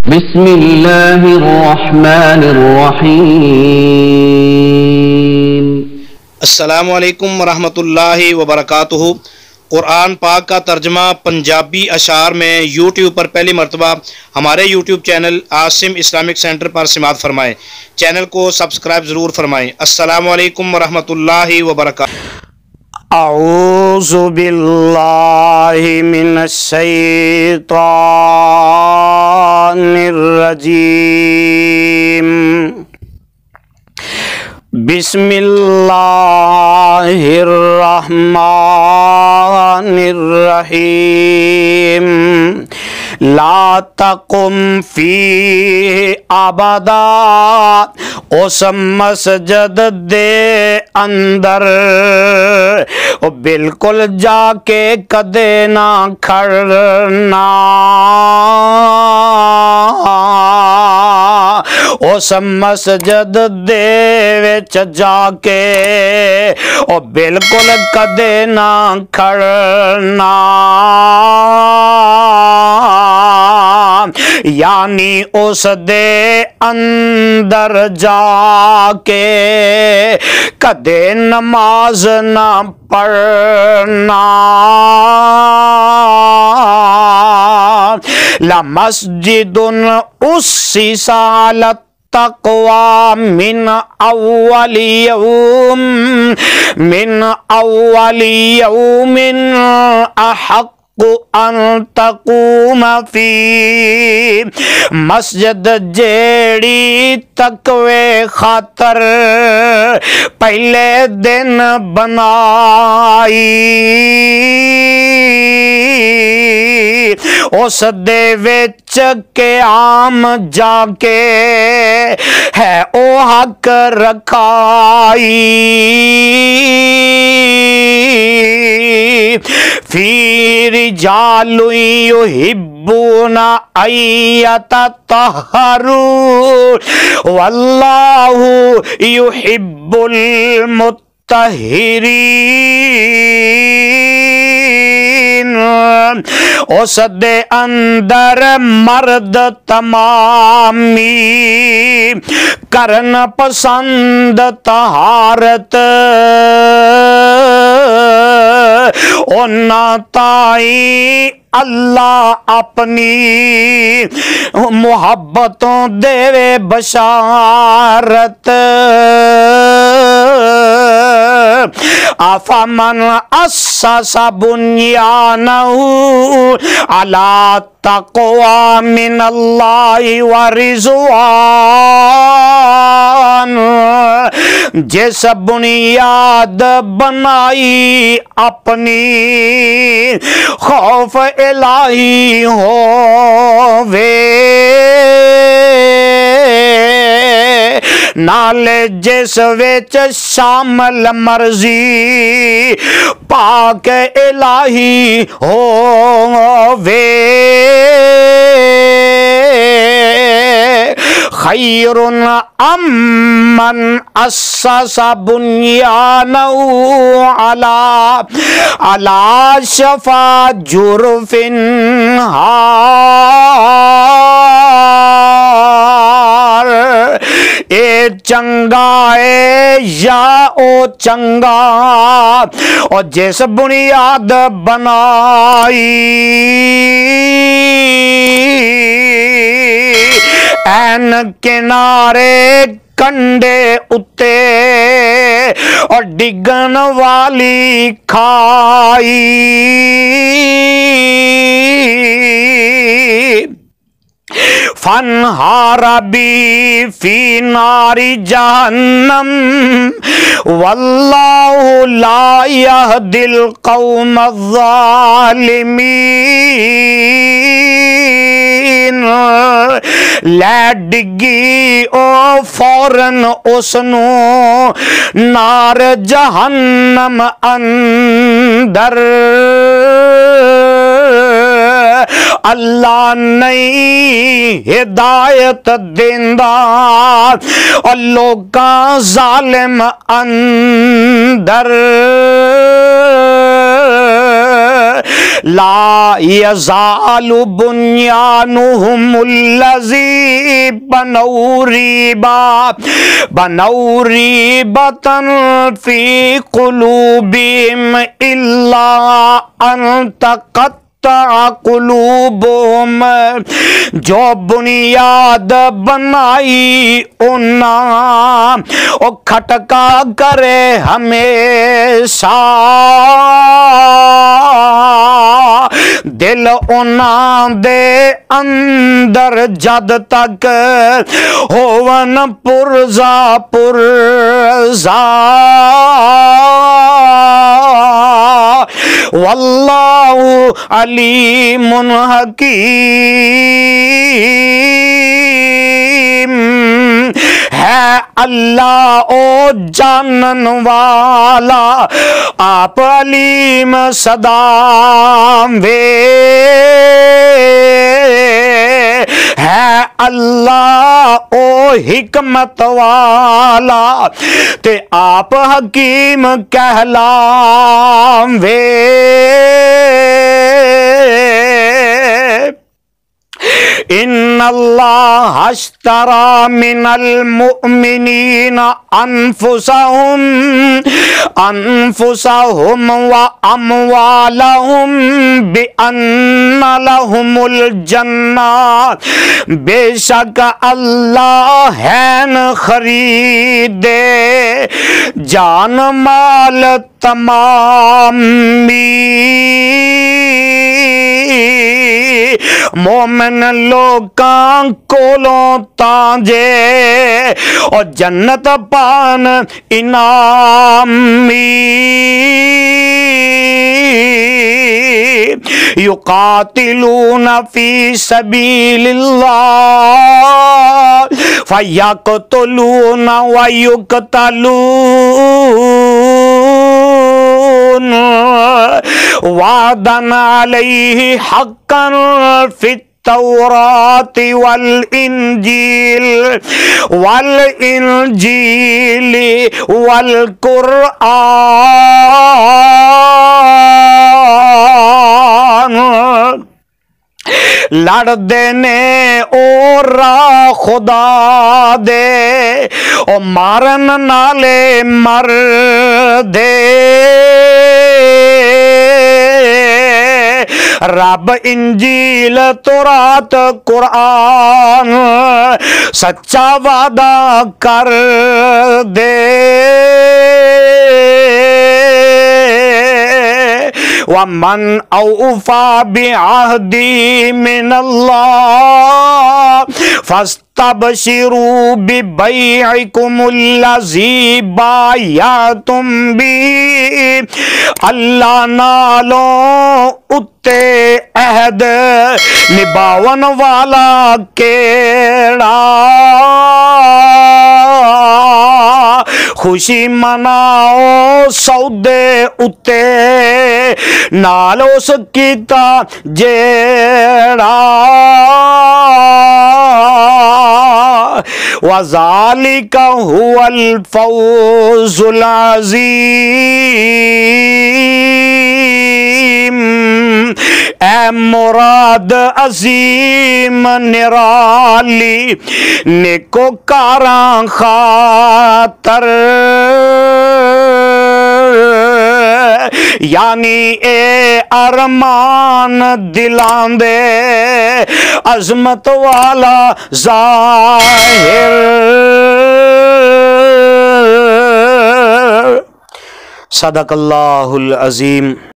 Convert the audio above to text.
بسم اللہ الرحمن الرحیم۔ السلام علیکم ورحمۃ اللہ وبرکاتہ۔ قرآن پاک کا ترجمہ پنجابی اشعار میں یوٹیوب پر پہلی مرتبہ ہمارے YouTube channel Asim Islamic centre پر سماعت فرمائیں۔ چینل کو سبسکرائب ضرور فرمائیں۔ السلام علیکم ورحمۃ اللہ وبرکاتہ۔ اعوذ باللہ من الشیطان الرجیم۔ بسم اللہ الرحمن الرحیم۔ لا تقم فی ابدا، اس مسجد دے اندر بالکل جا کے کدے نہ کھڑنا، اس مسجد دے وچ جا کے بالکل کدے نہ کھڑنا، یعنی اس دے اندر جا کے کدے نماز نہ پڑھنا۔ لمسجد اسس علی التقوی من اول یوم احق ان تقوم فی، مسجد جیڑی تقوی خاطر پہلے دن بنائی، اس دے وچ قیام جا کے ہے او حق رکھائی، فی رجال یحبون ان یتطہروا واللہ یحب المطہرین، اس دے اندر مرد تمامی کرن پسند طہارت، اونا تائی اللہ اپنی محبتوں دے بشارت۔ افمن اسس بنیانہ علی تقوی من اللہ ورضوان، جس بنیاد بنائی اپنی خوف الہی ہووے، نالے جس وچ شامل مرضی پاک الہی ہووے، خیر ام من اسس بنیانہ علی شفا جرف ہار، اے چنگا ہے یا او چنگا اور جس بنیاد بنائی این کنارے کنڈے اتے اور ڈگن والی کھائی، فانہار بی فی نار جہنم واللہ لا یہدی القوم الظالمین، لے ڈگی او فوراً اسنو نار جہنم اندر، اللہ نہیں ہدایت دیندا اور لوکاں ظالم اندر، لا يزال بنيانهم الذي بنوا ريبة في قلوبهم إلا أن تقطع قلوبهم. جو بنیاد بنائی انہاں او کھٹکا کرے ہمیشہ، دل انہاں دے اندر جد تک ہون پرزا واللہ علیم حکیم. ہے اللہ او جانن والا، آپ علیم صدا وے. ہے اللہ او حکمت والا تے آپ حکیم کہلاوے. ان اللہ اشترى من المؤمنین انفسهم واموالهم بان لهم الجنات. بے شک اللہ ہے خریدے جان مال تمامی مومن لوکاں کولوں تانجے اور جنت پان انعامی. یقاتلون فی سبیل اللہ فیقتلون ویقتلون وعدن علیہ حقا فی التوراۃ والانجیل والقرآن. لڑ دینے اور خدا دے او مارن نالے مر دے. رب انجیل تورات قرآن سچا وعدہ کر دے. وَمَنْ أَوْفَى بِعَهْدِهِ مِنَ اللَّهِ فَاسْتَبْشِرُوا بِبَيْعِكُمُ الَّذِي بَايَعْتُمْ بِهِ. اللہ نالوں اتے عہد نباون والا کیڑا، خوشی مناؤ سودے اتے نال اس کیتا جیڑا. وَذَلِكَ هُوَ الْفَوْزُ الْعَظِيمُ. اے مراد عظیم نرالی نیکو کاراں خاطر، یعنی اے ارمان دلان دے عظمت والا ظاہر. صدق اللہ العظیم.